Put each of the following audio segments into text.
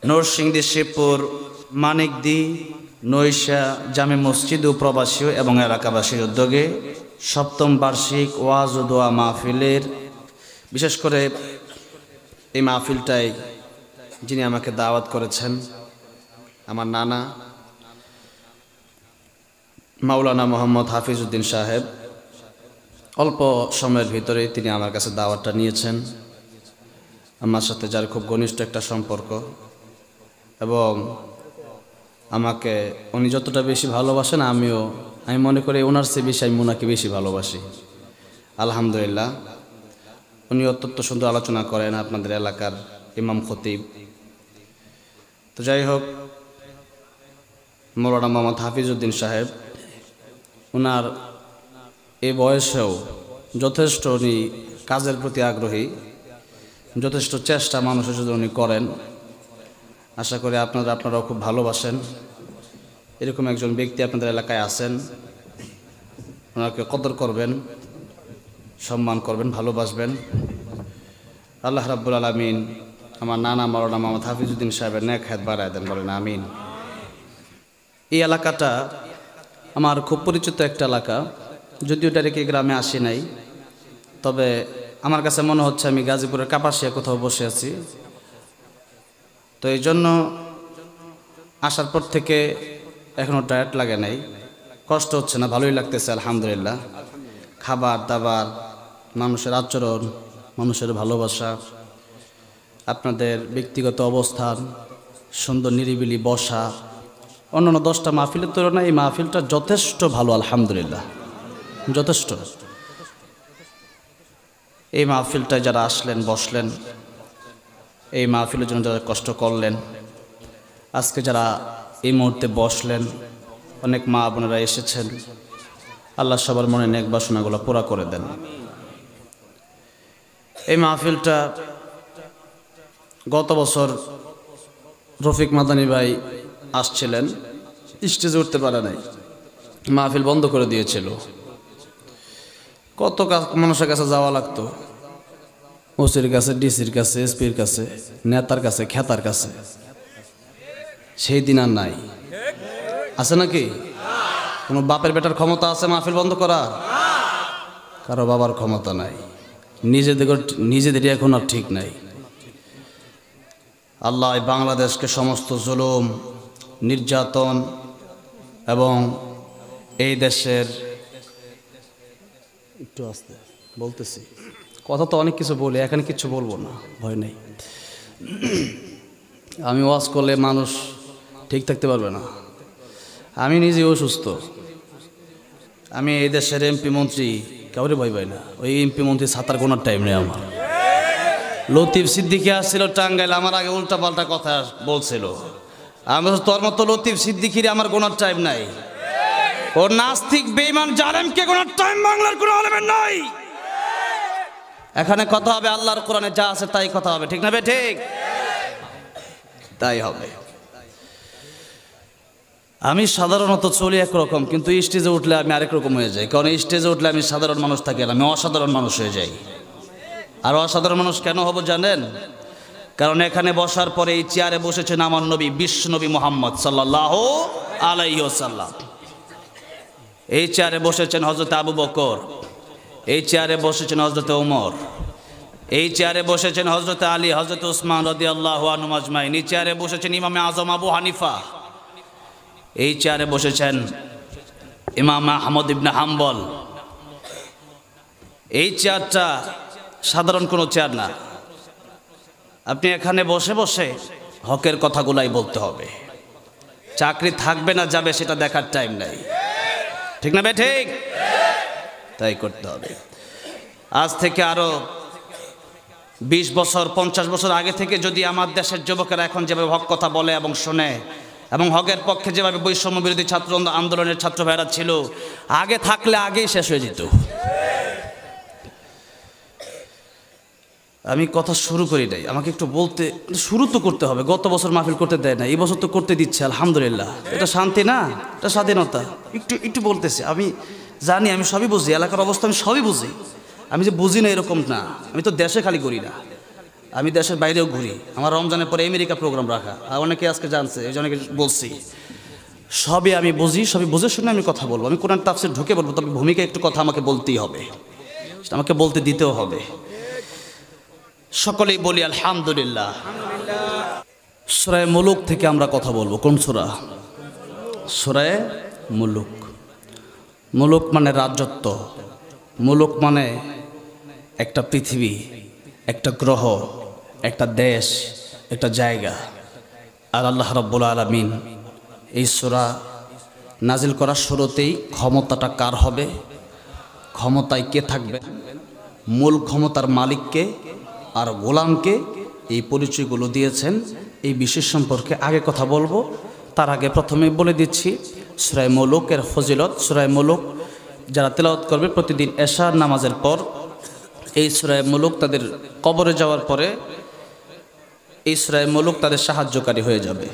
নরসিংদী, শিবপুর, মানিকদি, নৈশা জামে মসজিদ ও প্রবাসী এবং এলাকাবাসীর উদ্যোগে সপ্তম বার্ষিক ওয়াজ ও দোয়া মাহফিলের, বিশেষ করে এই মাহফিলটায় যিনি আমাকে দাওয়াত করেছেন আমার নানা মাওলানা মোহাম্মদ হাফিজউদ্দিন সাহেব, অল্প সময়ের ভিতরে তিনি আমার কাছে দাওয়াতটা নিয়েছেন। আমার সাথে যার খুব ঘনিষ্ঠ একটা সম্পর্ক এবং আমাকে উনি যতটা বেশি ভালোবাসেন আমি মনে করি ওনার চেয়ে বেশি আমি ওনাকে বেশি ভালোবাসি। আলহামদুলিল্লাহ, উনি অত্যন্ত সুন্দর আলোচনা করেন, আপনাদের এলাকার ইমাম খতিব। তো যাই হোক, মৌলানা মোহাম্মদ হাফিজউদ্দিন সাহেব ওনার এই বয়সেও যথেষ্ট উনি কাজের প্রতি আগ্রহী, যথেষ্ট চেষ্টা মানুষের জন্য উনি করেন। আশা করি আপনারাও খুব ভালোবাসেন। এরকম একজন ব্যক্তি আপনাদের এলাকায় আছেন, ওনাকে কদর করবেন, সম্মান করবেন, ভালোবাসবেন। আল্লাহ রাব্বুল আলামিন আমার নানা মাওলানা মোহাম্মদ হাফিজউদ্দিন সাহেবের নেক হায়াত বাড়ায় দেন, বলেন আমিন। এই এলাকাটা আমার খুব পরিচিত একটা এলাকা, যদিও ডাইরেক্ট এই গ্রামে আসি নাই, তবে আমার কাছে মনে হচ্ছে আমি গাজীপুরের কাপাসিয়া কোথাও বসে আছি। তো এই জন্য আসার পর থেকে এখনও টায়ার্ড লাগে নাই, কষ্ট হচ্ছে না, ভালোই লাগতেছে আলহামদুলিল্লাহ। খাবার দাবার, মানুষের আচরণ, মানুষের ভালোবাসা, আপনাদের ব্যক্তিগত অবস্থান, সুন্দর নিরিবিলি বসা, অন্যান্য 10টা মাহফিলের তুলনায় এই মাহফিলটা যথেষ্ট ভালো আলহামদুলিল্লাহ, যথেষ্ট। এই মাহফিলটায় যারা আসলেন, বসলেন, এই মাহফিলের জন্য যারা কষ্ট করলেন, আজকে যারা এই মুহূর্তে বসলেন, অনেক মা বোনেরা এসেছেন, আল্লাহ সবার মনে নেক বাসনাগুলো পুরা করে দেন। এই মাহফিলটা গত বছর রফিক মাদানী ভাই আসছিলেন, স্টেজে উঠতে পারে নাই, মাহফিল বন্ধ করে দিয়েছিল। কত মানুষের কাছে যাওয়া লাগতো, ওসির কাছে, ডিসির কাছে, এসপির কাছে, নেতার কাছে, খেতার কাছে। সেই দিন আর নাই, আছে নাকি? কোনো বাপের বেটার ক্ষমতা আছে মাহফিল বন্ধ করা? কারো বাবার ক্ষমতা নাই, নিজেদেরই এখন আর ঠিক নাই। আল্লাহ বাংলাদেশকে সমস্ত জুলুম, নির্যাতন এবং এই দেশের, একটু আস্তে বলতেছি, কথা তো অনেক কিছু বলি, এখানে কিছু বলবো না, ভয় নেই। আমি ওয়াজ করলে মানুষ ঠিক থাকতে পারবে না, আমি নিজেও অসুস্থ। আমি এই দেশের এমপি মন্ত্রী কাউরে ভয় পাই না, ওই এমপি মন্ত্রী ছাতার গোনার টাইম নেই আমার। লতিফ সিদ্দিকী আসছিল টাঙ্গাইল, আমার আগে উল্টা পাল্টা কথা বলছিল। আমি তোর মতো লতিফ সিদ্দিকীর আমার গোনার টাইম নাই। ওর নাস্তিক বেঈমান জালেমকে গোনার টাইম বাংলার কোনো আলেমের নাই। এখানে কথা হবে আল্লাহর কোরআনে যা আছে তাই কথা হবে, ঠিক না বে ঠিক? তাই হবে। আমি সাধারণত চলি একরকম, কিন্তু স্টেজে উঠলে আমি আরেক রকম হয়ে যাই। কারণ স্টেজে উঠলে আমি সাধারণ মানুষ থাকি না, আমি অসাধারণ মানুষ হয়ে যাই। আর অসাধারণ মানুষ কেন হব জানেন? কারণ এখানে বসার পরে এই চেয়ারে বসেছেন আমার নবী, বিশ্ব নবী মুহাম্মদ সাল্লাল্লাহু আলাইহি ওয়াসাল্লাম। এই চেয়ারে বসেছেন হযরত আবু বকর, এই চেয়ারে বসেছেন হযরত ওমর, এই চেয়ারে বসেছেন হযরত আলী, হযরত উসমান রাদিয়াল্লাহু আনহুম আজমাইন, এই চেয়ারে বসেছেন ইমামে আজম আবু হানিফা, এই চেয়ারে বসেছেন ইমাম আহমদ ইবনে হাম্বল। এই চেয়ারটা সাধারণ কোনো চেয়ার না। আপনি এখানে বসে বসে হকের কথাগুলাই বলতে হবে। চাকরি থাকবে না যাবে সেটা দেখার টাইম নাই, ঠিক না বে ঠিক? তাই করতে হবে। আজ থেকে আরো 20 বছর 50 বছর আগে থেকে যদি আমার দেশের যুবকেরা এখন যেভাবে হক কথা বলে এবং শোনে এবং হকের পক্ষে যেভাবে বৈষম্য বিরোধী ছাত্র আন্দোলনের ছাত্র ভাইরা ছিল, আগে থাকলে আগেই শেষ হয়ে যেত। আমি কথা শুরু করি নাই, আমাকে একটু বলতে, শুরু তো করতে হবে। গত বছর মাহফিল করতে দেয় না, এই বছর তো করতে দিচ্ছে আলহামদুলিল্লাহ। এটা শান্তি না, এটা স্বাধীনতা। একটু বলতেছি, আমি জানি, আমি সবই বুঝি, এলাকার অবস্থা আমি সবই বুঝি। আমি যে বুঝি না এরকম না, আমি তো দেশে খালি করি না, আমি দেশের বাইরেও ঘুরি, আমার রমজানের পরে আমেরিকা প্রোগ্রাম রাখা, আর অনেকে আজকে জানছে, এই জন্য বলছি। সবই আমি বুঝি, সবই বুঝে শুনে আমি কথা বলবো। আমি কোরআন তাফসীর ঢুকে বলবো, তবে ভূমিকা একটু কথা আমাকে বলতেই হবে, আমাকে বলতে দিতেও হবে। সকলেই বলি আলহামদুলিল্লাহ। সূরা মুলুক থেকে আমরা কথা বলবো। কোন সূরা? সূরা মুলুক। মুলুক মানে রাজত্ব, মুলুক মানে একটা পৃথিবী, একটা গ্রহ, একটা দেশ, একটা জায়গা। আর আল্লাহ রাব্বুল আলামিন এই সূরা নাজিল করার শুরুতেই ক্ষমতাটা কার হবে, ক্ষমতায় কে থাকবে, মূল ক্ষমতার মালিককে আর গোলামকে, এই পরিচয়গুলো দিয়েছেন। এই বিষয় সম্পর্কে আগে কথা বলবো, তার আগে প্রথমে বলে দিচ্ছি সূরা মুলুকের ফজিলত। সূরা মুলুক যারা তেলাওয়াত করবে প্রতিদিন এশার নামাজের পর, এই সূরা মুলুক তাদের কবরে যাওয়ার পরে এই সূরা মুলুক তাদের সাহায্যকারী হয়ে যাবে।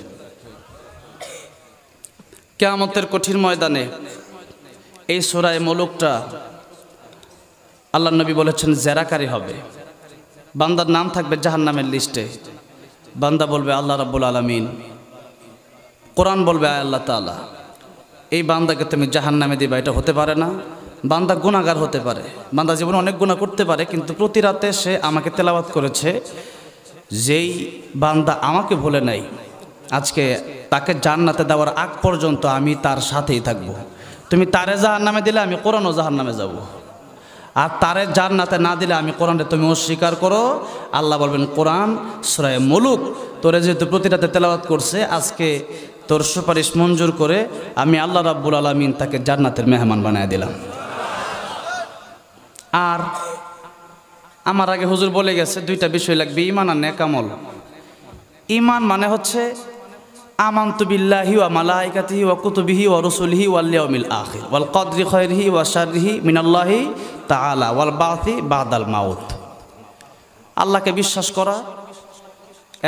কিয়ামতের কঠিন ময়দানে এই সূরা মুলুকটা আল্লাহর নবী বলেছেন জেরাকারী হবে। বান্দার নাম থাকবে জাহান্নামের লিস্টে। বান্দা বলবে আল্লাহ রাব্বুল আলামিন, কোরআন বলবে আয় আল্লাহ তাআলা, এই বান্দাকে তুমি জাহান্নামে দিবা, এটা হতে পারে না। বান্দা গুনাহগার হতে পারে, বান্দা জীবনে অনেক গুনাহ করতে পারে, কিন্তু প্রতি রাতে সে আমাকে তেলাওয়াত করেছে। যেই বান্দা আমাকে ভুলে নাই, আজকে তাকে জান্নাতে দেওয়ার আগ পর্যন্ত আমি তার সাথেই থাকব। তুমি তারে জাহান্নামে দিলে আমি কোরআনও জাহান্নামে যাব, আর তারে জান্নাতে না দিলে আমি কোরআনে তুমি অস্বীকার করো। আল্লাহ বলবেন কোরআন সূরা মুলুক তোরে যেহেতু প্রতি রাতে তেলাওয়াত করছে, আজকে তোর সুপারিশ মঞ্জুর করে আমি আল্লাহ রাব্বুল আলামিন তাকে জান্নাতের মেহমান বানায় দিলাম। আর আমার আগে হুজুর বলে গেছে দুইটা বিষয় লাগবে, ঈমান আর নেক আমল। ঈমান মানে হচ্ছে আমানতু বিল্লাহি ওয়া মালাইকাতিহি ওয়া কুতুবিহি ওয়া রুসুলিহি ওয়াল ইয়াউমিল আখির ওয়াল কদরি খায়রিহি ওয়া শাররিহি মিনাল্লাহি তাআলা ওয়াল বাসি বাদাল মাউত। আল্লাহকে বিশ্বাস করা,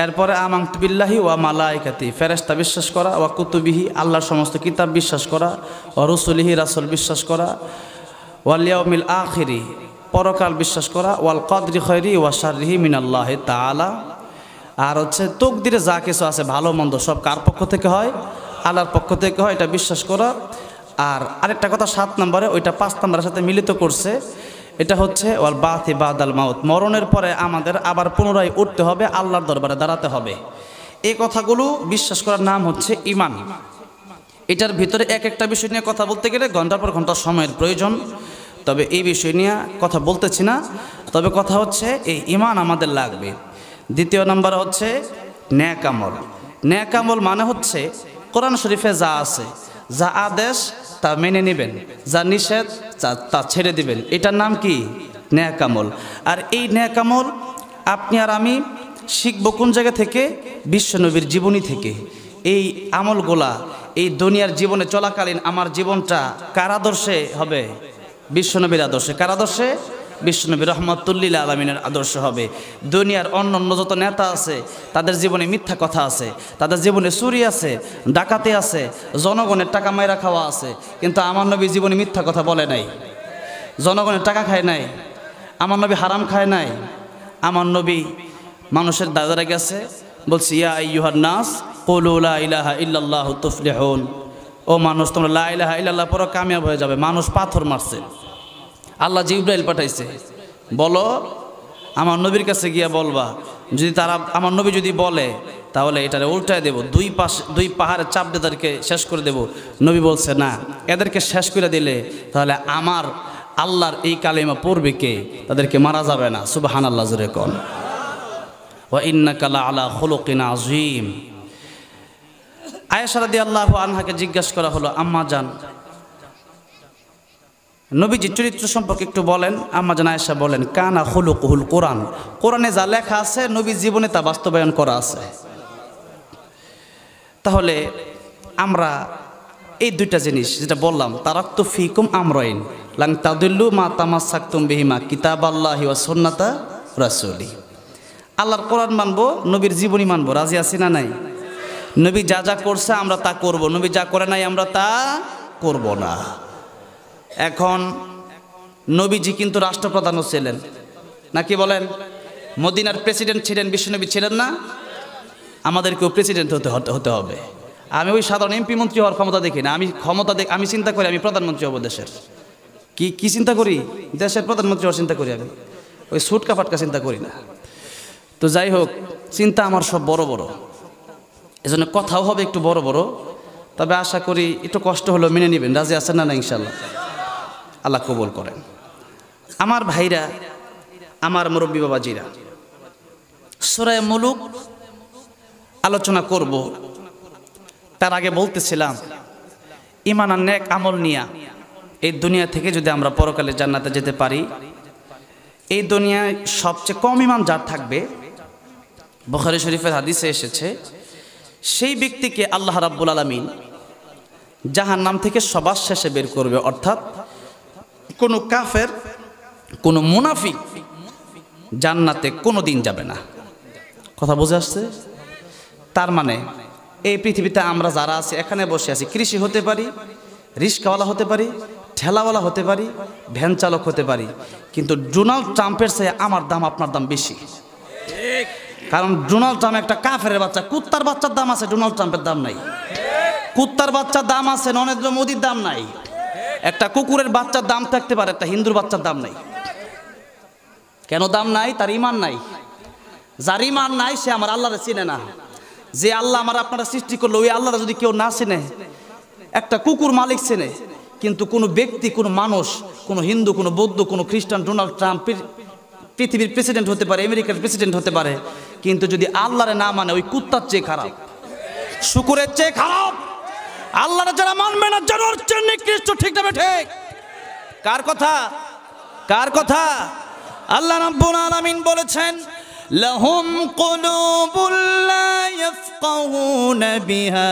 এরপরে আমানতু বিল্লাহি ওয়া মালাইকাতিহি ফেরেশতা বিশ্বাস করা, ওয়া কুতুবিহি আল্লাহর সমস্ত কিতাব বিশ্বাস করা, ওয়া রুসুলিহি রাসূল বিশ্বাস করা, ওয়াল ইয়াউমিল আখিরি পরকাল বিশ্বাস করা, ওয়াল কদরি খায়রিহি ওয়া শাররিহি মিনাল্লাহি তাআলা। আর হচ্ছে তকদিরে যা কিছু আছে ভালো মন্দ সব কার পক্ষ থেকে হয়? আল্লাহর পক্ষ থেকে হয়, এটা বিশ্বাস করা। আর আরেকটা কথা 7 নম্বরে, ওইটা 5 নম্বরের সাথে মিলিত করছে, এটা হচ্ছে ওয়াল বাসি বাদাল মাউত, মরণের পরে আমাদের আবার পুনরায় উঠতে হবে, আল্লাহর দরবারে দাঁড়াতে হবে। এই কথাগুলো বিশ্বাস করার নাম হচ্ছে ঈমান। এটার ভিতরে এক একটা বিষয় নিয়ে কথা বলতে গেলে ঘন্টার পর ঘন্টা সময়ের প্রয়োজন, তবে এই বিষয় নিয়ে কথা বলতেছি না। তবে কথা হচ্ছে এই ঈমান আমাদের লাগবে। দ্বিতীয় নম্বর হচ্ছে নেক আমল। নেক আমল মানে হচ্ছে কোরআন শরীফে যা আছে, যা আদেশ তা মেনে নেবেন, যা নিষেধ তা ছেড়ে দিবেন, এটার নাম কি? নেক আমল। আর এই নেক আমল আপনি আর আমি শিখব কোন জায়গা থেকে? বিশ্বনবীর জীবনী থেকে। এই আমলগুলা এই দুনিয়ার জীবনে চলাকালীন আমার জীবনটা কার আদর্শে হবে? বিশ্বনবীর আদর্শে। কার আদর্শে? বিশ্বনবী রহমাতুল্লিল আলামিনের আদর্শ হবে। দুনিয়ার অন্য যত নেতা আছে তাদের জীবনে মিথ্যা কথা আছে, তাদের জীবনে চুরি আছে, ডাকাতি আছে, জনগণের টাকা মাইরা খাওয়া আছে, কিন্তু আমার নবী জীবনে মিথ্যা কথা বলে নাই, জনগণের টাকা খায় নাই, আমার নবী হারাম খায় নাই। আমার নবী মানুষের দাদারা গেছে বলছি, ইয়া আইয়ুহান নাস কুলু লা ইলাহা ইল্লাল্লাহু তুফলিহুন, ও মানুষ তোমরা লা ইলাহা ইল্লাল্লাহ পড়ো কামিয়াব হয়ে যাবে। মানুষ পাথর মারছে, আল্লাহ জিবরাইল পাঠাইছে, বলো আমার নবীর কাছে গিয়া বলবা, যদি তারা আমার নবী যদি বলে তাহলে এটারে উল্টায় দেব, দুই পাহাড়ে চাপ দিয়ে তাদেরকে শেষ করে দেব। নবী বলছে না, এদেরকে শেষ করে দিলে তাহলে আমার আল্লাহর এই কালিমা পড়বে কে? তাদেরকে মারা যাবে না। সুবহানাল্লাহ জোরে কোন। ওয়া ইন্নাকা লা আলা খুলুকিন আযীম। আয়েশা রাদিয়াল্লাহু আনহাকে জিজ্ঞাসা করা হলো, আম্মা জান নবীজির চরিত্র সম্পর্কে একটু বলেন। আম্মা জান আয়েশা বলেন, কানা খুলুকুহুল কোরআন, কোরআনে যা লেখা আছে নবীর জীবনে তা বাস্তবায়ন করা আছে। তাহলে আমরা এই দুইটা জিনিস যেটা বললাম, তারাক্তু ফিকুম আমরাইন লান তাদিল্লু মা তামাসসাকতুম বিহিমা কিতাবাল্লাহি ওয়া সুন্নাতা রাসূলি। আল্লাহর কোরআন মানবো, নবীর জীবনী মানবো। রাজি আছি না নাই? নবী যা যা করছে আমরা তা করব, নবী যা করে নাই আমরা তা করব না। এখন নবীজি কিন্তু রাষ্ট্রপ্রধানও ছিলেন নাকি বলেন? মদিনার প্রেসিডেন্ট ছিলেন বিশ্বনবী, ছিলেন না? আমাদেরকেও প্রেসিডেন্ট হতে হবে। আমি ওই সাধারণ এমপি মন্ত্রী হওয়ার ক্ষমতা দেখি না, আমি আমি চিন্তা করি আমি প্রধানমন্ত্রী হব দেশের। কি চিন্তা করি? দেশের প্রধানমন্ত্রী হওয়ার চিন্তা করি আমি, ওই সুটকা ফাটকা চিন্তা করি না। তো যাই হোক, চিন্তা আমার সব বড় বড়, এজন্য কথাও হবে একটু বড় বড়। তবে আশা করি একটু কষ্ট হলেও মেনে নেবেন। রাজি আছেন না? ইনশাল্লাহ, আল্লাহ কবুল করেন। আমার ভাইরা, আমার মুরব্বী বাবাজিরা, সূরা মুলুক আলোচনা করব। তার আগে বলতেছিলাম, ঈমান আর নেক আমল নিয়া এই দুনিয়া থেকে যদি আমরা পরকালে জান্নাতে যেতে পারি, এই দুনিয়ায় সবচেয়ে কম ঈমান যার থাকবে, বুখারী শরীফের হাদিসে এসেছে, সেই ব্যক্তিকে আল্লাহ রাব্বুল আলামিন জাহান্নাম থেকে সবার শেষে বের করবে। অর্থাৎ কোনো কাফের, কোনো মুনাফিক জান্নাতে কোনো দিন যাবে না। কথা বুঝে আসছে? তার মানে এই পৃথিবীতে আমরা যারা আছি, এখানে বসে আছি, কৃষি হতে পারি, রিক্সাওয়ালা হতে পারি, ঠেলাওয়ালা হতে পারি, ভ্যান চালক হতে পারি, কিন্তু ডোনাল্ড ট্রাম্পের চেয়ে আমার দাম আপনার দাম বেশি। কারণ ডোনাল্ড ট্রাম্প একটা কাফের বাচ্চা, কুত্তার বাচ্চার দাম আছে, ডোনাল্ড ট্রাম্পের দাম নাই। কুত্তার বাচ্চার দাম আছে, নরেন্দ্র মোদীর দাম নাই। একটা কুকুরের বাচ্চার দাম থাকতে পারে, একটা হিন্দুর বাচ্চার দাম নাই। কেন দাম নাই? তার ঈমান নাই। যার ঈমান নাই সে আমার আল্লাহরে চিনে না। যে আল্লাহ আমার আপনারা সৃষ্টি করলো, ওই আল্লাহরা যদি কেউ না চিনে, একটা কুকুর মালিক চেনে, কিন্তু কোনো ব্যক্তি, কোনো মানুষ, কোনো হিন্দু, কোনো বৌদ্ধ, কোনো খ্রিস্টান, ডোনাল্ড ট্রাম্প পৃথিবীর প্রেসিডেন্ট হতে পারে, আমেরিকার প্রেসিডেন্ট হতে পারে, কিন্তু যদি আল্লাহরে না মানে, ওই কুত্তার চেয়ে খারাপ, শুকুরের চেয়ে খারাপ। আল্লাহরে যারা মানবে না, জানোয়ার চেয়ে নিকৃষ্ট। ঠিক না ঠিক? কার কথা? কার কথা? আল্লাহ রাব্বুল আলামিন বলেছেন, লাহুম কুলুবুল লা ইয়াফকাহুনা বিহা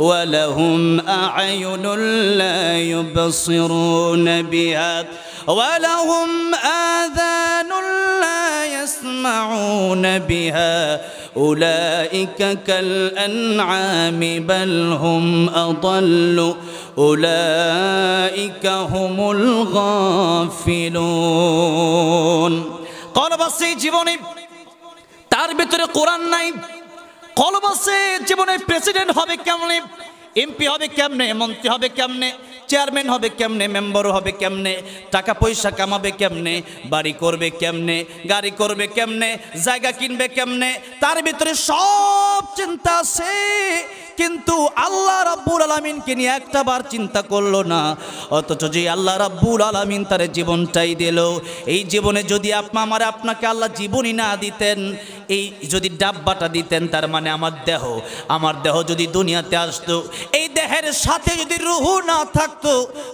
ওয়া লাহুম আ'য়ুনুল লা ইউবসিরুনা বিহা ওয়া লাহুম আযানুল লা ইয়াসমাউনা বিহা উলাইকা কাল আন'আমি বাল হুম আদাল্লু উলাইকা হুমুল গাফিলুন। কলব আছে জীবনে, তার ভিতরে কোরআন নাই। কলব আছে জীবনে, প্রেসিডেন্ট হবে কেমনে, এমপি হবে কেমনে, মন্ত্রী হবে কেমনে, চেয়ারম্যান হবে কেমনে, মেম্বার হবে কেমনে, টাকা পয়সা কামাবে কেমনে, বাড়ি করবে কেমনে, গাড়ি করবে কেমনে, জায়গা কিনবে কেমনে, তার ভিতরে সব চিন্তা আছে। কিন্তু আল্লাহ রাব্বুল আলামিনকে নিয়ে একটা বার চিন্তা করলো না। অথচ যে আল্লাহ রাব্বুল আলামিন তার জীবনটাই দিল, এই জীবনে যদি আপনাকে আল্লাহ জীবনই না দিতেন, এই যদি ডাব্বাটা দিতেন, তার মানে আমার দেহ যদি দুনিয়াতে আসতো, এই দেহের সাথে যদি রূহ না থাকতো,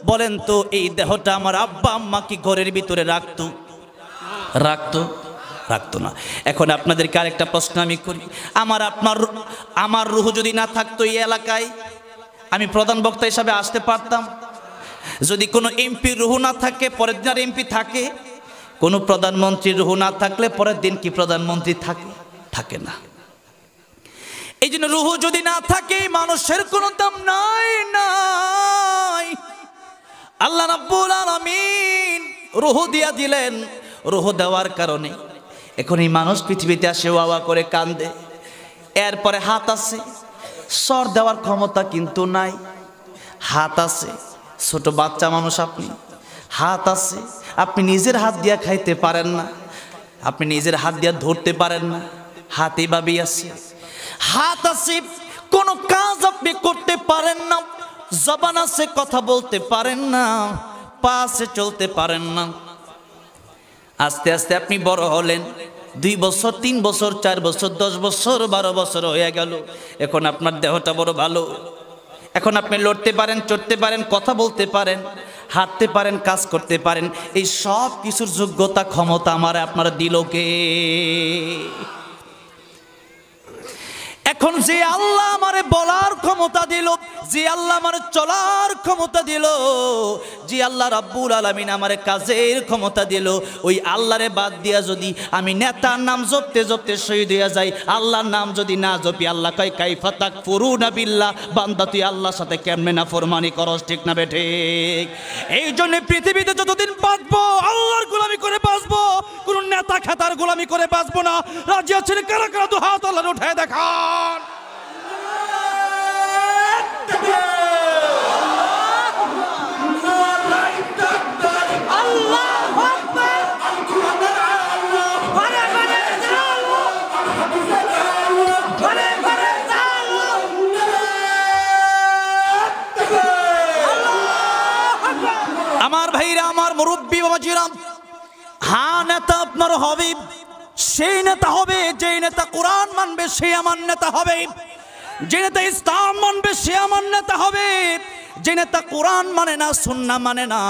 বলেন তো এই দেহটা আমার আব্বা আম্মা কি ঘরের ভিতরে রাখতো? রাখতো না। এখন আপনাদেরকে আরেকটা প্রশ্ন আমি করি, আমার রূহ যদি না থাকতো, এই এলাকায় আমি প্রধান বক্তা হিসাবে আসতে পারতাম? যদি কোনো এমপি রূহ না থাকে, পরের দিন আর এমপি থাকে? কোনো প্রধানমন্ত্রীর রূহ না থাকলে পরের দিন কি প্রধানমন্ত্রী থাকে না। এই জন্য রূহ যদি না থাকে, মানুষের কোনো দাম নাই। আল্লাহ রাব্বুল আলামিন রূহ দিয়া দিলেন। রূহ দেওয়ার কারণে এখন এই মানুষ পৃথিবীতে আসে, ওয়া করে কান্দে। এরপরে হাত আছে, সর দেওয়ার ক্ষমতা কিন্তু নাই। হাত আছে, ছোট বাচ্চা মানুষ আপনি, হাত আছে, আপনি নিজের হাত দিয়া খাইতে পারেন না, আপনি নিজের হাত দিয়া ধরতে পারেন না, হাত এইভাবেই আছে। হাত আছে, কোনো কাজ আপনি করতে পারেন না। জবান আছে, কথা বলতে পারেন না। পা আছে, চলতে পারেন না। আস্তে আস্তে আপনি বড় হলেন, 2 বছর, 3 বছর, 4 বছর, 10 বছর, 12 বছর হয়ে গেল। এখন আপনার দেহটা বড় ভালো, এখন আপনি লড়তে পারেন, চড়তে পারেন, কথা বলতে পারেন, হাঁটতে পারেন, কাজ করতে পারেন। এই সব কিছুর যোগ্যতা, ক্ষমতা আপনারা দিল কে? এখন যে আল্লাহ আমারে বলার ক্ষমতা দিল, যে আল্লাহ আমারে চলার ক্ষমতা দিল, যে আল্লাহ রাব্বুল আলামিন আমারে কাজের ক্ষমতা দিল, ওই আল্লাহরে বাদ দিয়া যদি আমি নেতার নাম জপতে জপতে শহীদ হইয়া যাই, আল্লাহর নাম যদি না জপি, আল্লাহ কয় কাইফা তাকফুরুনা বিল্লাহ, বান্দা তুই আল্লাহর সাথে কেমনে নাফরমানি করস, ঠিক না বেঠিক? এই জন্য পৃথিবীতে যতদিন বাঁচবো আল্লাহর গোলামি করে বাঁচবো, কোন নেতা খেতার গোলামি করে বাঁচবো না। রাজি আছেন কারা কারা? তো হাত আল্লাহর উঠায় দেখান। আমার ভাইরা, আমার মুরব্বী বাবাজিরা, হ্যাঁ নেতা আপনার হবে, সেই নেতা হবে যে নেতা কোরআন মানবে, সে আমার নেতা হবে। যে নেতা ইসলাম মানবে সে আমার নেতা হবে। যে নেতা কোরআন মানে না, সুন্নাহ মানে না,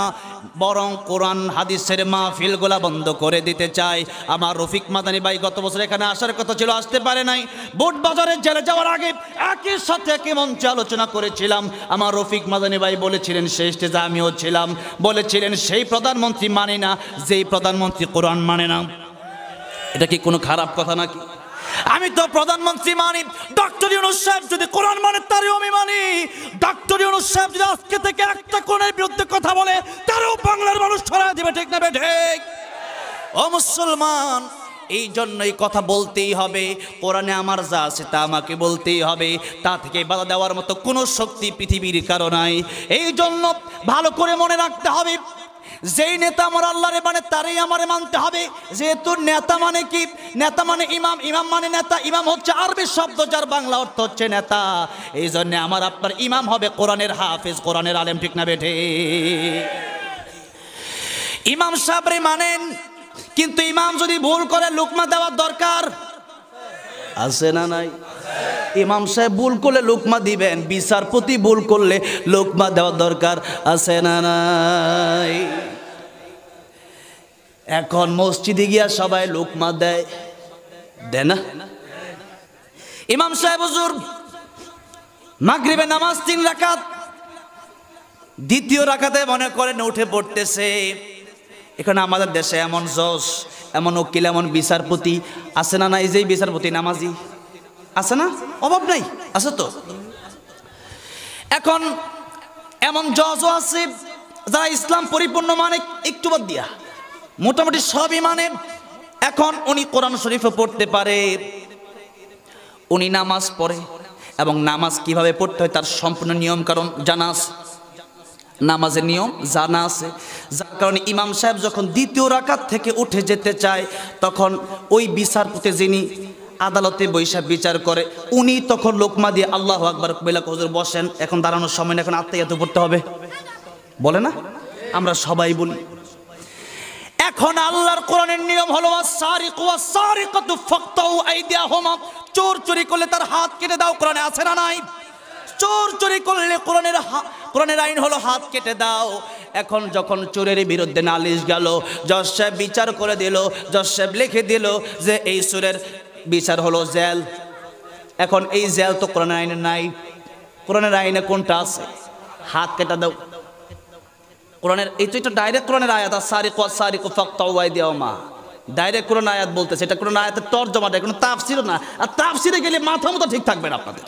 বরং কোরআন হাদিসের মাহফিলগুলা বন্ধ করে দিতে চায়। আমার রফিক মাদানী ভাই গত বছর এখানে আসার কথা ছিল, আসতে পারে নাই। বোট বাজারে জেলে যাওয়ার আগে একই সাথে একই মঞ্চে আলোচনা করেছিলাম। আমার রফিক মাদানী ভাই বলেছিলেন, সেই স্টেজে আমিও ছিলাম, বলেছিলেন সেই প্রধানমন্ত্রী মানে না যেই প্রধানমন্ত্রী কোরআন মানে না। এটা কি কোনো খারাপ কথা নাকি? আমি তো প্রধানমন্ত্রী মানি, ডক্টর ইউনূস সাহেব যদি কোরআন মানে তারও আমি মানি। ডক্টর ইউনূস সাহেব যদি আজকে থেকে একটা কোরআনের বিরুদ্ধে কথা বলে, তারও বাংলার মানুষ ছড়া দিবে, ঠিক না বেঠিক? ও মুসলমান, এই জন্যই কথা বলতেই হবে। কোরআনে আমার যা আছে তা আমাকে বলতেই হবে, তা থেকে বাধা দেওয়ার মতো কোনো শক্তি পৃথিবীর কারো নাই। এই জন্য ভালো করে মনে রাখতে হবে, যেই নেতা আমার আল্লাহরে মানে তারই আমারে মানতে হবে। যেহেতু নেতা মানে কি? নেতা মানে ইমাম, ইমাম মানে নেতা। ইমাম হচ্ছে আরবি শব্দ যার বাংলা অর্থ হচ্ছে নেতা। এই জন্য আমার আপনার ইমাম হবে কোরআনের হাফেজ, কোরআনের আলেম, ঠিক না বেঠে? ইমাম সাহেবরে মানেন, কিন্তু ইমাম যদি ভুল করে লুকমা দেওয়ার দরকার আছে না নাই? ইমাম সাহেব ভুল করলে লুকমা দিবেন, বিচারপতি ভুল করলে লুকমা দেওয়ার দরকার আছে না নাই? এখন মসজিদে গিয়া সবাই লুকমা দেয়, দেয় না? ইমাম সাহেব হুজুর মাগরিবে নামাজ 3 রাকাত, দ্বিতীয় রাকাতে মনে করেন উঠে পড়তেছে। এখন আমাদের দেশে এমন জজ, এমন উকিল, এমন বিচারপতি আছে না নাই? যেই বিচারপতি নামাজি আছে না? অভাব নাই, আছে তো। এখন এমন জজও আছে যারা ইসলাম পরিপূর্ণ মানে, একটু বাদ দিয়া মোটামুটি সবই মানে। এখন উনি কোরআন শরীফও পড়তে পারে, উনি নামাজ পড়ে, এবং নামাজ কিভাবে পড়তে হয় তার সম্পূর্ণ নিয়ম কারণ জানা আছে, নামাজের নিয়ম জানা আছে। যার কারণে ইমাম সাহেব যখন দ্বিতীয় রাকাত থেকে উঠে যেতে চায়, তখন ওই বিচারপতি যিনি আদালতে বৈশা বিচার করে, উনি তখন লোকমা দিয়ে আল্লাহু আকবার বলে, হুজুর বসেন, এখন দাঁড়ানোর সময় না, এখন আত্মাহিয়াত পড়তে হবে, বলে না? আমরা সবাই বলি। এখন আল্লাহর কোরআনের নিয়ম হলো আস-সারিকু ওয়াস-সারিকাতু ফাকতাউ আইদিয়াহুমা, চোর চুরি করলে তার হাত কেটে দাও, কোরআনে আছে না নাই? চোর চুরি করলে কোরআনের আইন হলো হাত কেটে দাও। এখন যখন চোরের বিরুদ্ধে নালিশ গেল, জজ সাহেব বিচার করে দিল, জজ সাহেব লিখে দিল যে এই চোরের বিচার হলো জেল। এখন এই জেল তো কোরআনের আইনে নাই। কোরআনের আইনে কোনটা আছে? হাত কেটে দাও। কোরআনের এই তো এটা ডাইরেক্ট কোরআনের আয়াত, আস-সারিকু ওয়াস-সারিকু ফাকতাউ আইদিয়াহুমা, ডাইরেক্ট কোরআন আয়াত বলতেছে। এটা কোরআন আয়াতের তরজমা, এটা কোনো তাফসীর না। আর তাফসীরে গেলে মাথা মতো ঠিক থাকবে না আপনাদের,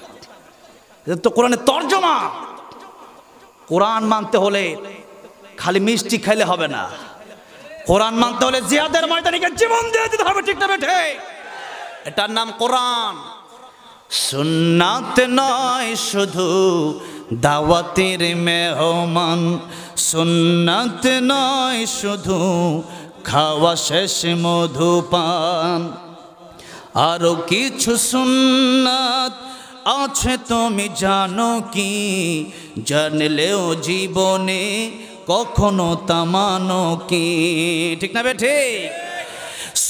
এটা তো কোরআনের তরজমা। কোরআন মানতে হলে খালি মিষ্টি খাইলে হবে না, কোরআন মানতে হলে জিহাদের ময়দানে গিয়ে জীবন দিয়ে দিতে হবে, ঠিক না বেঠে? এটার নাম কোরআন। সুন্নাত নয় শুধু দাওয়াতের মেহমান, সুন্নাত নয় শুধু খাওয়া শেষ মধুপান, আরো কিছু সুন্নাত আছে তুমি জানো কি? জানলেও জীবনে কখনো তা মানো কি, ঠিক না বেঠে?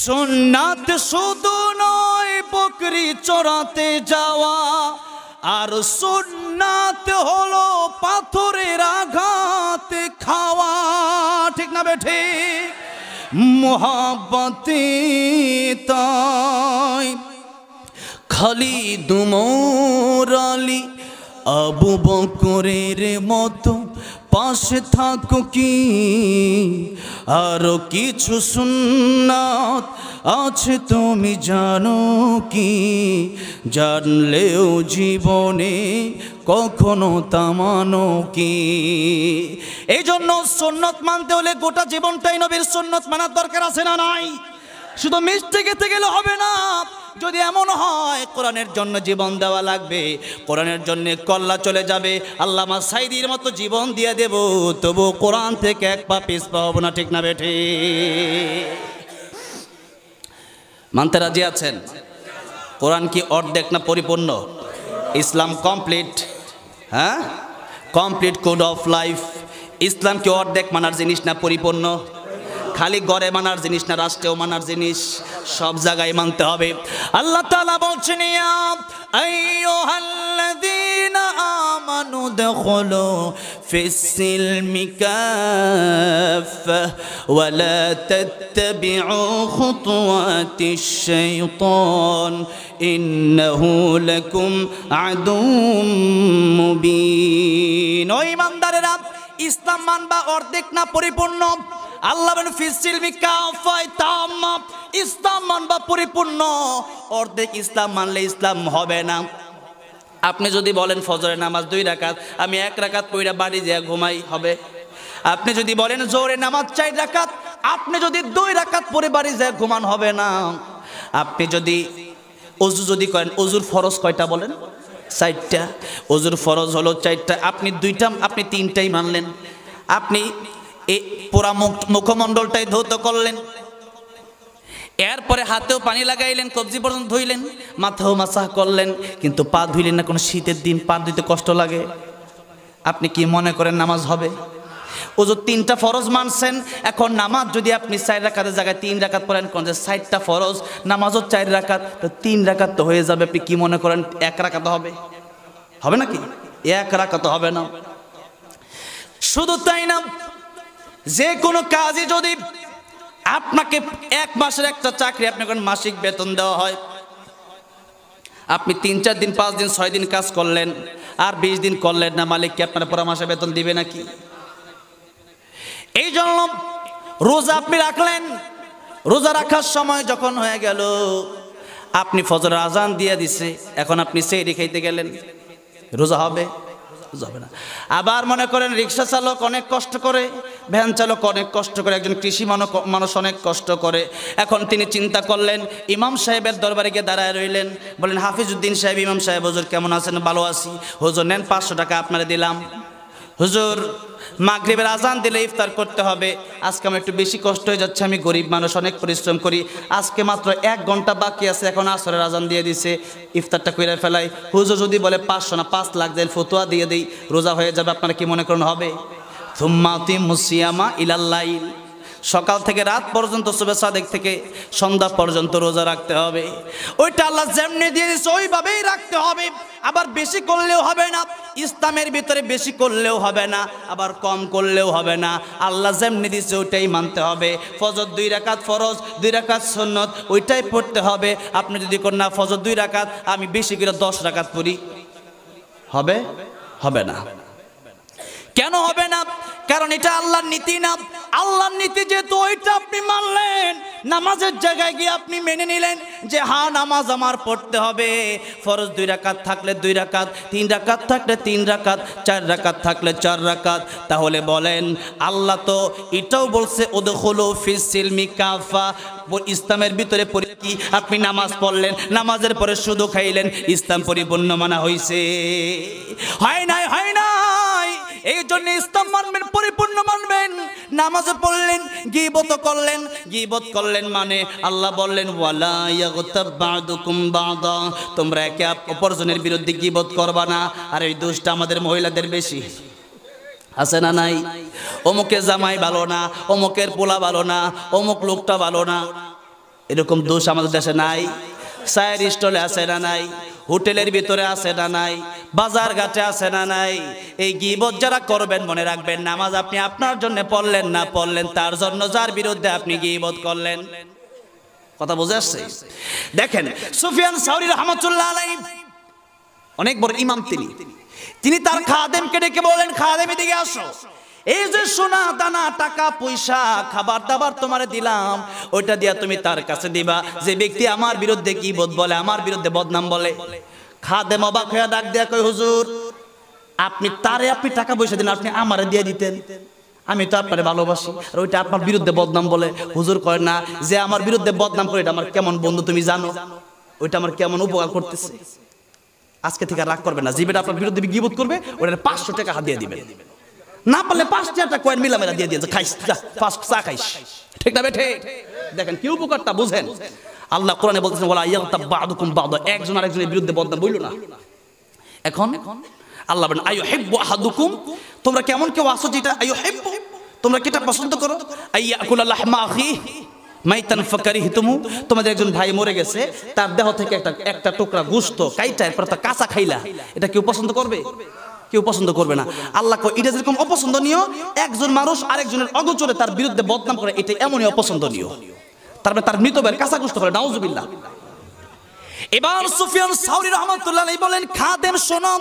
সুন্নাত শুধু নয় বকরি চড়াতে যাওয়া, আর সুন্নাত হলো পাথরের আঘাতে খাওয়া, ঠিক না বেঠে? মুহাব্বতে তাই খালিদ উমর আলী আবু বকরের মতো পাশে থাকো কি, আরো কিছু সুন্নাত আছে তুমি জানো কি, জানলেও জীবনে কখনো তা মানো কি। এই জন্য সুন্নত মানতে হলে গোটা জীবনটাই নবীর সুন্নত মানার দরকার আছে না নাই? শুধু মিষ্টি খেতে গেলে হবে না, যদি এমন হয় কোরআনের জন্য জীবন দেওয়া লাগবে, কোরআনের জন্য কল্লা চলে যাবে, আল্লামা সাইদির মতো জীবন দিয়ে দেব, তবু কোরআন থেকে এক পা পিছপা হব না, ঠিক না বেঠি? মানতে রাজি আছেন? কোরআন কি অর্ধেক না পরিপূর্ণ? ইসলাম কমপ্লিট, হ্যাঁ কমপ্লিট কোড অফ লাইফ। ইসলাম কি অর্ধেক মানার জিনিস না পরিপূর্ণ? খালি গড়ে মানার জিনিস না রাষ্ট্রেও মানার জিনিস? সব জায়গায় মানতে হবে। আল্লাহ তাআলা বলছেন, ইয়া আইয়ুহাল্লাযীনা আমানু দুখুলু ফিস-সিলমি কাফা ওয়া লা তাত্তাবিউ খুতুওয়াতিশ শাইতান ইন্নাহু লাকুম আদুউম মুবিন। ও ঈমানদারেরা, ইসলাম মানবা অর্ধেক না পরিপূর্ণ? আল্লাহ বলেন ফিস-সিলমি কাফা, তাম্মা ইসলাম মানবা পরিপূর্ণ। অর্ধেক ইসলাম মানলে ইসলাম হবে না। আপনি যদি বলেন ফজরের নামাজ 2 রাকাত, আমি 1 রাকাত পড়ে বাড়ি যেয়ে ঘুমাই, হবে? আপনি যদি বলেন জোহরের নামাজ 4 রাকাত, আপনি যদি 2 রাকাত পড়ে বাড়ি যেয়ে ঘুমান, হবে না। আপনি যদি ওযু যদি করেন, ওযুর ফরজ কয়টা বলেন? 4টা। ওযুর ফরজ হলো 4টা, আপনি 2টা, আপনি 3টাই মানলেন। আপনি এই পুরা মুখমণ্ডলটাই ধৌত করলেন, এরপরে হাতেও পানি লাগাইলেন, কবজি পর্যন্ত ধুইলেন, মাথাও মাসাহ করলেন, কিন্তু পা ধুইলেন না। কোনো শীতের দিন পা ধুইতে কষ্ট লাগে, আপনি কি মনে করেন নামাজ হবে? ওযু 3টা ফরজ মানছেন, এখন নামাজ যদি আপনি 4 রাকাতের জায়গায় 3 রাকাত পড়েন, কোন যে 4টা ফরজ, নামাজও 4 রাকাত, তো 3 রাকাত তো হয়ে যাবে। আপনি কি মনে করেন 1 রাকাত হবে? হবে নাকি? 1 রাকাত হবে না। শুধু তাই না, যে কোনো কাজই যদি আপনাকে 1 মাসের একটা চাকরি, আপনাকে মাসিক বেতন দেওয়া হয়, আপনি 3-4 দিন 5 দিন 6 দিন কাজ করলেন, আর 20 দিন করলেন না, মালিক কি আপনার পুরো মাসে বেতন দিবে নাকি? এই জন্য রোজা আপনি রাখলেন, রোজা রাখার সময় যখন হয়ে গেল, আপনি ফজরের আজান দিয়ে দিছে, এখন আপনি সেহরি খাইতে গেলেন, রোজা হবে? যাবে না। আবার মনে করেন রিক্সা চালক অনেক কষ্ট করে, ভ্যান চালক অনেক কষ্ট করে, একজন কৃষি মানুষ অনেক কষ্ট করে। এখন তিনি চিন্তা করলেন, ইমাম সাহেবের দরবারে গিয়ে দাঁড়ায় রইলেন, বলেন হাফিজউদ্দিন সাহেব, ইমাম সাহেব, হুজুর কেমন আছেন? ভালো আছি। হুজুর নেন 500 টাকা আপনারা দিলাম। হুজুর মাগরিবের আজান দিলে ইফতার করতে হবে, আজকে আমার একটু বেশি কষ্ট হয়ে যাচ্ছে, আমি গরিব মানুষ, অনেক পরিশ্রম করি, আজকে মাত্র 1 ঘন্টা বাকি আছে, এখন আসরের আজান দিয়ে দিছে, ইফতারটা করে ফেলাই। হুজুর যদি বলে 500 না 5 লাখ দেন, ফতোয়া দিয়ে দিই, রোজা হয়ে যাবে, আপনারা কি মনে করেন হবে? সুম্মা আতিমুস সিয়ামা ইলাল লাইল, সকাল থেকে রাত পর্যন্ত, সুবহ সাদেক থেকে সন্ধ্যা পর্যন্ত রোজা রাখতে হবে। ওইটা আল্লাহ যেমনি দিয়ে দিয়েছে ওইভাবেই রাখতে হবে। আবার বেশি করলেও হবে না, ইসলামের ভিতরে বেশি করলেও হবে না, আবার কম করলেও হবে না। আল্লাহ যেমনি দিয়েছে ওইটাই মানতে হবে। ফজর 2 রাকাত ফরজ, 2 রাকাত সুন্নত, ওইটাই পড়তে হবে। আপনি যদি করেন না ফজর 2 রাকাত, আমি বেশি করে 10 রাকাত পড়ি, হবে? হবে না। কেন হবে না? কারণ এটা আল্লাহর নীতি না। আল্লাহর নীতি যেহেতু ওইটা আপনি মানলেন, নামাজের জায়গায় গিয়ে আপনি মেনে নিলেন যে হ্যাঁ নামাজ আমার পড়তে হবে। ফরজ 2 রাকাত থাকলে 2 রাকাত, 3 রাকাত থাকলে 3 রাকাত, 4 রাকাত থাকলে 4 রাকাত। তাহলে বলেন আল্লাহ তো এটাও বলছে উদখুলু ফিস-সিলমি কাফা, ইসলামের ভিতরে কি আপনি নামাজ পড়লেন, নামাজের পরে শুধু খাইলেন, ইসলাম পরিপূর্ণ মানা হয়েছে? হয় নাই, হয় নাই। এই জন্য ইসলাম মানবেন, পরিপূর্ণ মানবেন। নামাজে পড়লেন, গীবত করলেন, গীবত করলেন মানে আল্লাহ বললেন ওয়ালা ইয়াগতাব বা'দুকুম বা'দা, তোমরা একে অপরজনের বিরুদ্ধে গীবত করবা না। আর এই দোষটা আমাদের মহিলাদের বেশি আছে না নাই? অমুকের জামাই ভালো না, অমুকের পোলা ভালো না, অমুক লোকটা ভালো না, এরকম দোষ আমাদের দেশে নাই? চায়ের স্টলে আছে না নাই? হোটেলের ভিতরে আছে না নাই? বাজার ঘাটে আছে না নাই? এই গীবত যারা করবেন মনে রাখবেন, নামাজ আপনি আপনার জন্য পড়লেন না, পড়লেন তার জন্য যার বিরুদ্ধে আপনি গীবত করলেন। কথা বুঝে আসছে? দেখেন সুফিয়ান সাউরি রাহমাতুল্লাহ আলাইহি অনেক বড় ইমাম, তিনি তার খাদেমকে ডেকে বলেন, খাদেম এদিকে আসো, এই যে সোনা দানা টাকা পয়সা খাবার দাবার তোমারে দিলাম, ওইটা দিয়া তুমি তার কাছে দিবা যে ব্যক্তি আমার বিরুদ্ধে গীবত বলে, আমার বিরুদ্ধে বদনাম বলে। খাদেম অবাক হয়ে ডাক দেয়া কই, হুজুর আপনি টাকা পয়সা দিন, আপনি আমারে দিয়ে দিতেন, আমি তো আপনারে ভালোবাসি, আর ওইটা আপনার বিরুদ্ধে বদনাম বলে। হুজুর কয় না, যে আমার বিরুদ্ধে বদনাম করে এটা আমার কেমন বন্ধু তুমি জানো, ওইটা আমার কেমন উপকার করতেছে। আজকে থেকে রাগ করবে না, যে বেটা আপনার বিরুদ্ধে গীবত করবে ওটা 500 টাকা হাত দিয়ে দিবেন, না পারলে 5 কয়েন মিলামেলা দিয়ে দিয়ে খাইস, চা খাইস, ঠিক না বেঠে? দেখেন কি উপকারটা বুঝেন। আল্লাহ কোরআনে বলতেছেন ওয়ালা ইয়াগতাব বা'দুকুম বা'দা, একজন আরেকজনের বিরুদ্ধে বদনাম বইল না। এখন আল্লাহ বলেন আইয়ুহিব্বু আহাদুকুম, তোমরা কেমন কেউ আছো যেটা আইয়ুহিব্বু, তোমরা কি এটা পছন্দ করো, আইয়াকুলা লাহমা আখিহি মাইতান ফাকারিহতুমু, তোমাদের একজন ভাই মরে গেছে, তার দেহ থেকে একটা টুকরা গোশত কাইটা এরপর তা কাঁচা খাইলা, এটা কেউ পছন্দ করবে? কেউ পছন্দ করবে না। আল্লাহ কয় এটা যেরকম অপছন্দনীয়, একজন মানুষ আরেকজনের অগোচরে তার বিরুদ্ধে বদনাম করে, এটা এমনই অপছন্দনীয়। তারপরে তার মৃত ভাইয়ের কাঁচা গোশত করে, নাউজুবিল্লাহ। এবার সুফিয়ান সাউরি রাহমাতুল্লাহ আলাইহি বলেন, খাদেম শোনো,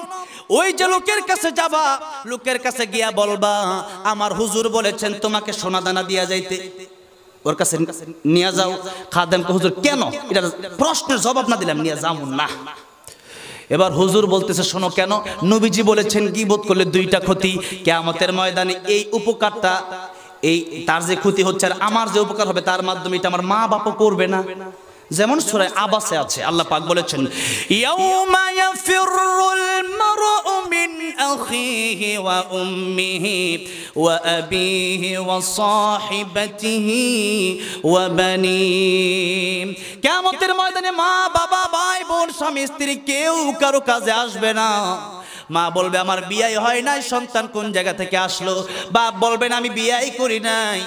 ওই যে লোকের কাছে যাবা, লোকের কাছে গিয়া বলবা আমার হুজুর বলেছেন তোমাকে সোনা দানা দিয়া যাইতে, ওর কাছে নিয়ে যাও। খাদেমকে হুজুর কেন, এটা প্রশ্নের জবাব না দিলাম নিয়ে যাও না। এবার হুজুর বলতেছে শোনো কেন, নবীজি বলেছেন গীবত করলে 2টা ক্ষতি, কিয়ামতের ময়দানে এই উপকারটা, এই তার যে ক্ষতি হচ্ছে আর আমার যে উপকার হবে তার মাধ্যমে এটা আমার মা বাবা করবে না। যেমন সূরা আবাসে আছে, আল্লাহ পাক বলেছেন ইয়াউমা ইয়াফিরুল মারউ মিন আখিহি ওয়া উম্মিহি ওয়া আবিহি ওয়া সাহিবাতিহি ওয়া বানিহি, কিয়ামতের ময়দানে মা বাবা ভাই বোন স্বামী স্ত্রী কেউ কারো কাজে আসবে না। মা বলবে আমার বিয়ে হয় নাই, সন্তান কোন জায়গা থেকে আসলো, বাপ বলবেন আমি বিয়েই করি নাই,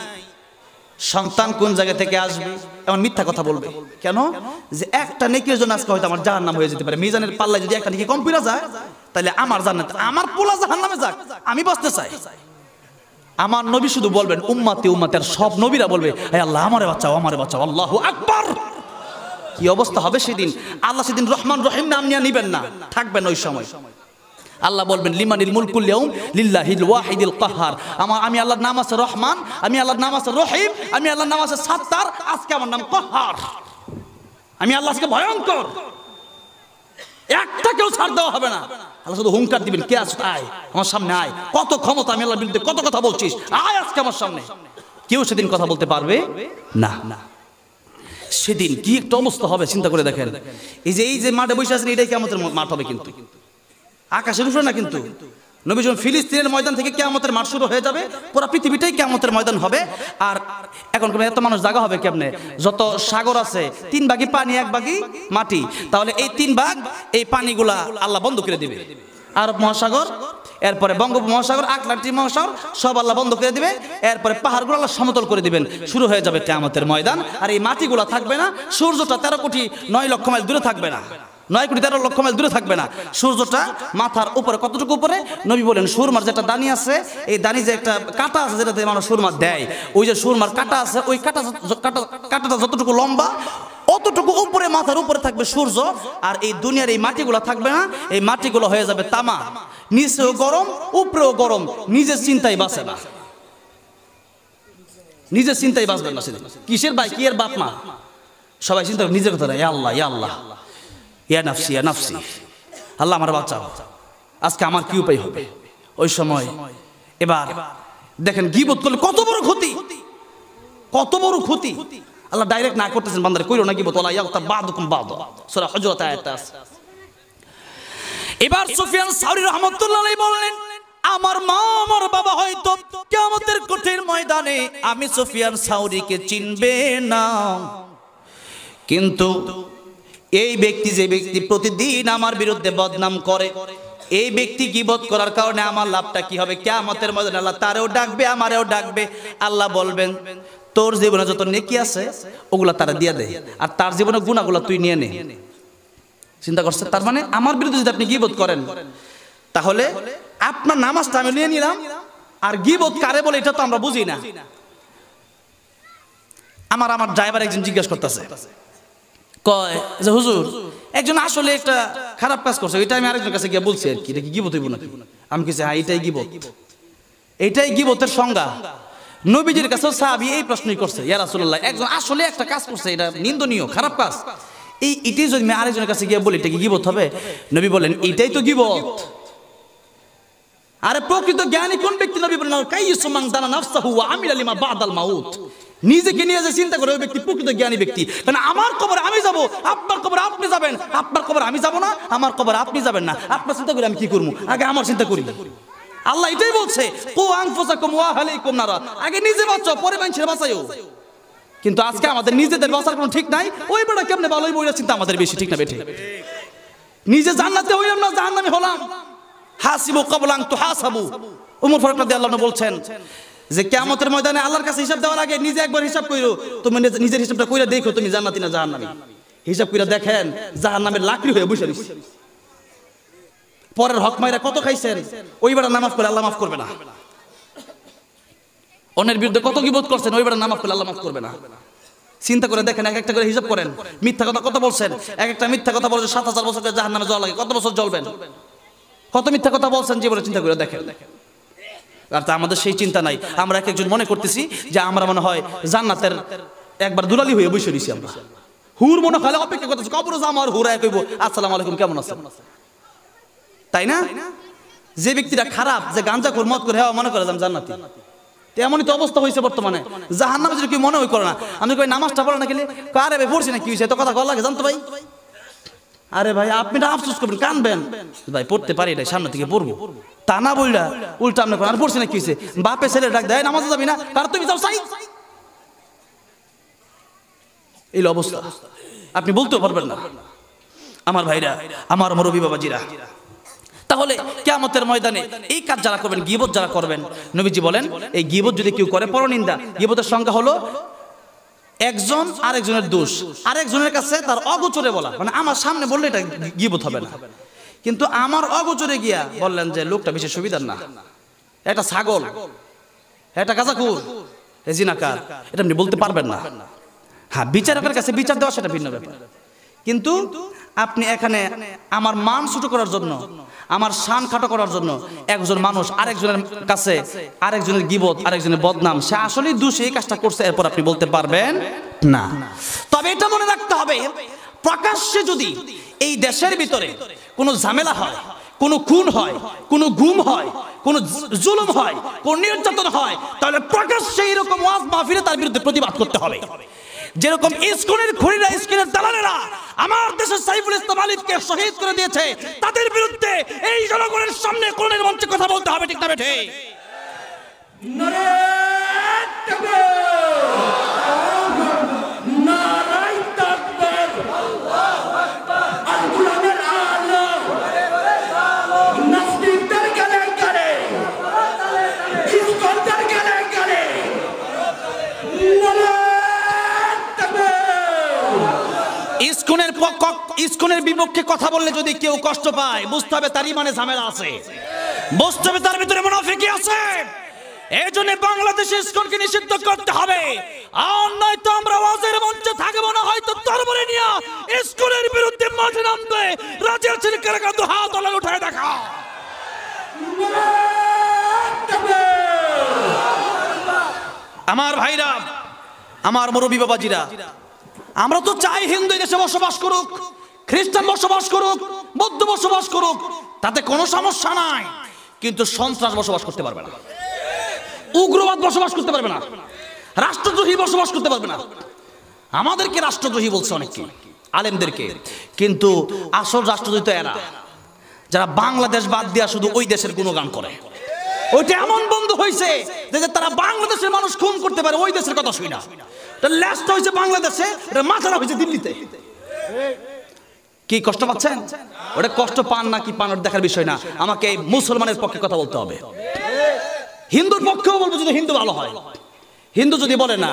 সন্তান কোন জায়গা থেকে আসবে, এমন মিথ্যা কথা বলবে। কেন? যে একটা নেকির জন্য আজকে হয়তো আমার জাহান্নাম হয়ে যেতে পারে। মিজানের পাল্লায় যদি একটা নেকি কম পড়ে যায়, তাহলে আমার জান্নাত, আমার পোলা জাহান্নামে যাক, আমি বাঁচতে চাই। আমার নবী শুধু বলবেন উম্মতি উম্মতি, আর সব নবীরা বলবে হে আল্লাহ আমারে বাঁচাও, আমারে বাঁচাও, আল্লাহু আকবার। কি অবস্থা হবে সেদিন? আল্লাহ সেদিন রহমান রহিম নাম নিয়ে নিবেন না, থাকবেন ওই সময়। আল্লাহ বলবেন লিমানিল মুলকুল ইয়াউম লিল্লাহিল ওয়াহিদিল কাহ্হার, আমি আল্লাহর নাম আছে রহমান, আমি আল্লাহর নাম আছে রহিম, আমি আল্লাহর নাম আছে সাত্তার, আজকে আমার নাম কাহ্হার, আমি আল্লাহ আজকে ভয়ঙ্কর, একটা কেউ ছাড় দেওয়া হবে না। আল্লাহ শুধু হুঙ্কার দিবেন, কে আছিস আয় আমার সামনে আয়, কত ক্ষমতা, আমি আল্লাহর বিরুদ্ধে কত কথা বলছিস, আয় আজকে আমার সামনে। কেউ সেদিন কথা বলতে পারবে না। সেদিন কি একটা অবস্থা হবে চিন্তা করে দেখেন। এই যে মাঠে বসে আছেন, এটাই কিয়ামতের মাঠ হবে, কিন্তু আকাশের উপরে না। কিন্তু নবী যখন ফিলিস্তিনের ময়দান থেকে কিয়ামতের মাঠ শুরু হয়ে যাবে, পুরো পৃথিবীটাই কিয়ামতের ময়দান হবে। আর এখন কোন এত মানুষ জায়গা হবে কেমনে? যত সাগর আছে 3 ভাগই পানি 1 ভাগই মাটি, তাহলে এই 3 ভাগ এই পানিগুলা আল্লাহ বন্ধ করে দিবে। আরব মহাসাগর, এরপরে বঙ্গোপমহাসাগর, আটলান্টিক মহাসাগর সব আল্লাহ বন্ধ করে দিবে। এরপরে পাহাড়গুলো আল্লাহ সমতল করে দিবেন, শুরু হয়ে যাবে কিয়ামতের ময়দান। আর এই মাটিগুলা থাকবে না, সূর্যটা 13 কোটি 9 লক্ষ মাইল দূরে থাকবে না, 9 কোটি 13 লক্ষ মাইল দূরে থাকবে না। সূর্যটা মাথার উপরে, কতটুকু উপরে? নবী বলেন সুরমার যেটা দানি আছে, এই দানি যে একটা কাঁটা আছে যেটাতে মানুষ সুরমা দেয়, ওই যে সুরমার কাঁটা আছে, ওই কাঁটাটা যতটুকু লম্বা অতটুকু উপরে, মাথার উপরে থাকবে সূর্য। আর এই দুনিয়ার এই মাটিগুলো থাকবে না, এই মাটিগুলো হয়ে যাবে তামা, নিচেও গরম উপরেও গরম, নিজের চিন্তায় বাঁচে না, নিজের চিন্তায় বাঁচবেন না সেদিন। কিসের ভাই, কি এর বাপ মা, সবাই চিন্তা করে নিজের কথা, ইয়া আল্লাহ ইয়া আল্লাহ ইয়া নাফসি ইয়া নাফসি, আল্লাহ আমার বাঁচাও, আজকে আমার কি উপায় হবে ওই সময়। এবার দেখেন গীবত করলে কত বড় ক্ষতি, কত বড় ক্ষতি। আল্লাহ ডাইরেক্ট না করতেছেন বান্দারে কইরো না গীবত, ওয়ালা ইয়াগতাব বা'দুকুম বা'দা, সূরা হুজুরাত আয়াত আছে। এবার সুফিয়ান সাউরি রাহমাতুল্লাহ আলাইহি বললেন আমার মা আমার বাবা হয়তো কিয়ামতের কঠিন ময়দানে আমি সুফিয়ান সাউরিকে চিনবে না, কিন্তু এই ব্যক্তি, যে ব্যক্তি প্রতিদিন আমার বিরুদ্ধে বদনাম করে, এই ব্যক্তি গীবত করার কারণে আমার লাভটা কি হবে? কিয়ামতের ময়দানে আল্লাহ তারেও ডাকবে, আমারেও ডাকবে। আল্লাহ বলবেন তোর জীবনে যত নেকি আছে ওগুলা তারা দিয়ে দে, আর তার জীবনে গুনাহগুলো তুই নিয়ে নে। চিন্তা করছেন? তার মানে আমার বিরুদ্ধে যদি আপনি গীবত করেন, তাহলে আপনার নামাজটা আমি নিয়ে নিলাম, আর গীবত কারে বলে এটা তো আমরা বুঝি না। আমার ড্রাইভার একজন জিজ্ঞেস করতেছে, কয় যে হুজুর একজন আসলে একটা খারাপ কাজ করছে, ওইটা আমি আরেকজনের কাছে গিয়ে বলছি আর কি, এটা কি গীবত হইব নাকি? আমি কিছু হ্যাঁ এটাই গীবত, এটাই গীবতের সংজ্ঞা। নবীজির কাছেও সাহাবী এই প্রশ্নই করছে, ইয়া রাসূলুল্লাহ একজন আসলে একটা কাজ করছে, এটা নিন্দনীয় খারাপ কাজ, এটাই যদি আমি আরেকজনের কাছে গিয়ে বলি এটা কি গীবত হবে? নবী বলেন এটাই তো গীবত। আরে প্রকৃত জ্ঞানী কোন ব্যক্তি? নবী বলেন কাইয়্যিসু মান দানা নাফসাহু ওয়া আমিলা লিমা বাদাল মাউত। নিজেকে নিয়ে যে চিন্তা করে ওই ব্যক্তি প্রকৃত জ্ঞানী ব্যক্তি। কারণ আমার কবরে আমি যাব, আপনার কবরে আপনি যাবেন, আপনার কবরে আমি যাব না, আমার কবরে আপনি যাবেন না। আপনার চিন্তা করে আমি কি করব? আগে আমার চিন্তা করি। আল্লাহ এটাই বলছে কু আনফুসাকুম ওয়া আহলিকুম নারা, আগে নিজে বাঁচো পরে মানুষের বাঁচাইও। কিন্তু আজকে আমাদের নিজেদের বাঁচার কোনো ঠিক নাই, ওই বড় কেমনে ভালো হইব ওইটা চিন্তা আমাদের বেশি, ঠিক না বেঠে? নিজে জান্নাতে হইলাম না জাহান্নামে হলাম। হাসিবু ক্বাবলা আন তুহাসাবু। ওমর ফারুক রাদিয়াল্লাহু আনহু বলছেন যে কিয়ামতের ময়দানে আল্লাহর কাছে হিসাব দেওয়ার আগে নিজে একবার হিসাব কইরো, তুমি নিজের হিসাবটা কইরা দেখো তুমি জান্নাতি না জাহান্নামী। হিসাব কইরা দেখেন জাহান্নামের লাকড়ি হয়ে বসে রইছে। পরের হক মাইরা কত খাইছেন, ওইবার নামাজ পড়লে আল্লাহ মাফ করবে না। অন্যের বিরুদ্ধে কত গীবত করছেন, ওইবার নামাজ পড়লে আল্লাহ মাফ করবে না। চিন্তা করে দেখেন, এক একটা করে হিসাব করেন। মিথ্যা কথা কত বলছেন, এক একটা মিথ্যা কথা বলছে 7000 বছর জাহান্নামে যাওয়া লাগে, কত বছর জ্বলবেন? কত মিথ্যা কথা বলছেন জীবনে, চিন্তা করে দেখেন। আর তা আমাদের সেই চিন্তা নাই। আমরা এক একজন মনে করতেছি যে আমরা মনে হয় জান্নাতের একবার দুলালি হয়ে বসে রইছি। আমরা হুর মনে হয় অপেক্ষা করতেছি কবরে যাম আর হুরায় কইব আসসালামু আলাইকুম কেমন আছেন, তাই না? যে ব্যক্তিটা খারাপ, যে গাঁজাখোর মদ করে মনে করে আমি জান্নাতি, এমনই তো অবস্থা হয়েছে বর্তমানে। জাহান্নামে যদি কেউ মনে হয় করে না, আমি কই নামাজটা পড়ে না গেলে আরে ভাই পড়ছি না কি হয়েছে, এত কথা কল লাগে জানতো ভাই? আরে ভাই আপনি তো আফসোস করবেন, কানবেন, ভাই পড়তে পারি এটাই সামনে থেকে পড়বো, তা না বললা উল্টা আপনি আর পড়ছি না কি হয়েছে, বাপে ছেলে ডাক দেয় নামাজে যাবি না, কার তুমি যাও চাই, এই অবস্থা আপনি বলতেও পারবেন না। আমার ভাইরা, আমার মুরব্বী বাবাজিরা, তাহলে কিয়ামতের ময়দানে এই কাজ যারা করবেন, গীবত যারা করবেন, নবীজি বলেন এই গীবত যদি কেউ করে পরনিন্দা। গীবতের সংজ্ঞা হলো একজন আরেকজনের দোষ আরেকজনের কাছে তার অগোচরে বলা, মানে আমার সামনে বললে এটা গীবত হবে না, কিন্তু আমার অগোচরে গিয়া বললেন যে লোকটা বেশি সুবিধার না, একটা ছাগল, একটা গাঁজাখোর, জিনাকার, এটা আপনি বলতে পারবেন না। হ্যাঁ, বিচারকের কাছে বিচার দেওয়া সেটা ভিন্ন ব্যাপার, কিন্তু আপনি এখানে আমার মান ছোট করার জন্য, আমার শান খাটো করার জন্য একজন মানুষ আরেকজনের কাছে আরেকজনের গীবত, আরেকজনের বদনাম, সে আসলেই দোষী এই কাজটা করছে, এরপর আপনি বলতে পারবেন না। তবে এটা মনে রাখতে হবে, প্রকাশ্যে যদি এই দেশের ভিতরে কোনো ঝামেলা হয়, কোনো খুন হয়, কোনো গুম হয়, কোনো জুলুম হয়, কোনো নির্যাতন হয়, তাহলে প্রকাশ্যে এরকম ওয়াজ মাহফিলে তার বিরুদ্ধে প্রতিবাদ করতে হবে। যেরকম ইসকনের খুনিরা, ইসকনের দালালেরা আমার দেশের সাইফুল ইসলাম আলিফকে শহীদ করে দিয়েছে, তাদের বিরুদ্ধে এই জনগণের সামনে কোরআনের মঞ্চে কথা বলতে হবে, ঠিক না বেঠে? নারে তাকবীর, নারে তাকবীর, আল্লাহু আকবার, আল কোরআনের আলো, নাস্তিকদের গালে গালে, ইসকনদের গালে গালে, নারে ইসকনের বিপক্ষে কথা বললে যদি কেউ কষ্ট পায়, বুঝতে হবে তার ইমানে ঝামেলা আছে, বুঝতে হবে তার ভিতরে মুনাফিকি আছে। এই জন্য বাংলাদেশে ইসকনকে নিষিদ্ধ করতে হবে, আর নয়তো আমরা ওয়াজের মঞ্চে থাকবো না, হয়তো তরবারি নিয়ে ইসকনের বিরুদ্ধে মাঠে নামবে। রাজি আছেন কারা কারা? তো হাত আল্লাহ উঠায় দেখা। আমার ভাইরা, আমার মুরব্বী বাবাজিরা, আমরা তো চাই হিন্দু দেশে বসবাস করুক, খ্রিস্টান বসবাস করুক, বৌদ্ধ বসবাস করুক, তাতে কোনো সমস্যা নাই, কিন্তু সন্ত্রাস বসবাস করতে পারবে না, উগ্রবাদ বসবাস করতে পারবে না, রাষ্ট্রদ্রোহী বসবাস করতে পারবে না। আমাদেরকে রাষ্ট্রদ্রোহী বলছে অনেকে, আলেমদেরকে, কিন্তু আসল রাষ্ট্রদ্রোহী তো এরা যারা বাংলাদেশ বাদ দিয়া শুধু ওই দেশের গুণগান করে। ওইটা এমন বন্ধ হয়েছে যে তারা বাংলাদেশের মানুষ খুন করতে পারে, ওই দেশের কথা শুই না। ল্যাস্ট হয়েছে বাংলাদেশে, মাথাটা হয়েছে দিল্লিতে। কি কষ্ট পাচ্ছেন? ওটা কষ্ট পান না কি পান ওটা দেখার বিষয় না, আমাকে মুসলমানের পক্ষে কথা বলতে হবে। হিন্দুর পক্ষেও বলবো যদি হিন্দু ভালো হয়। হিন্দু যদি বলে না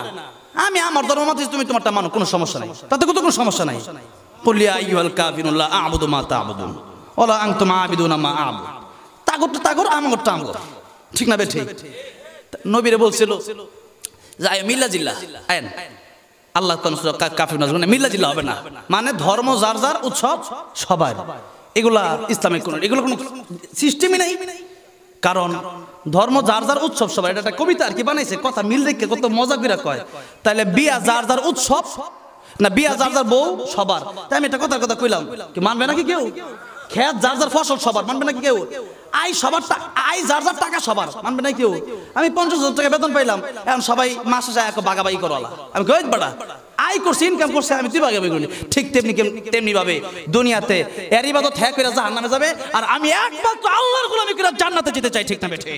আমি আমার ধর্ম মানছি, তুমি তোমারটা মানো, কোনো সমস্যা নাই, তাতে কত কোনো সমস্যা নাই। কুল ইয়া আইয়ুহাল কাফিরুন লা আ'বুদু মা তা'বুদুন ওয়ালা আনতুম আ'বিদুনা মা আ'বুদু। তাগরটা তাগর, আমগরটা আমগর, ঠিক না বেঠিক? নবীরে বলছিল যে আয় মিল্লা জিল্লা আয়েন, আল্লাহ কাফির নাজগুন মিল্লা জিল্লা হবে না, মানে ধর্ম যার যার উৎসব সবার, এগুলা ইসলামিক কোন এগুলো কোনো সিস্টেমই নাই। কারণ ধর্ম যার যার উৎসব সবার, এটা একটা কবিতা আর কি বানাইছে, কথা মিল রেখে কত মজা করে কয়। তাহলে বিয়া যার যার উৎসব না, বিয়া যার যার বউ সবার, তাই আমি একটা কথার কথা কইলাম, কি মানবে নাকি কেউ? খেত যার যার ফসল সবার, মানবে নাকি কেউ? আই সবার, আই যার যার টাকা সবার, মানবে নাকি কেউ? আমি 50,000 টাকা বেতন পাইলাম, এখন সবাই মাসে যায় বাগাবাগি করলা, আমি কই বাড়া আয় করছি, ইনকাম করছে, আমি তুই বাগাবাগি করি। ঠিক তেমনি ভাবে দুনিয়াতে এর ইবাদত হ্যাঁ করে জাহান্নামে যাবে, আর আমি একমাত্র আল্লাহর গোলামি করে জান্নাতে যেতে চাই। ঠিক না বেঠে?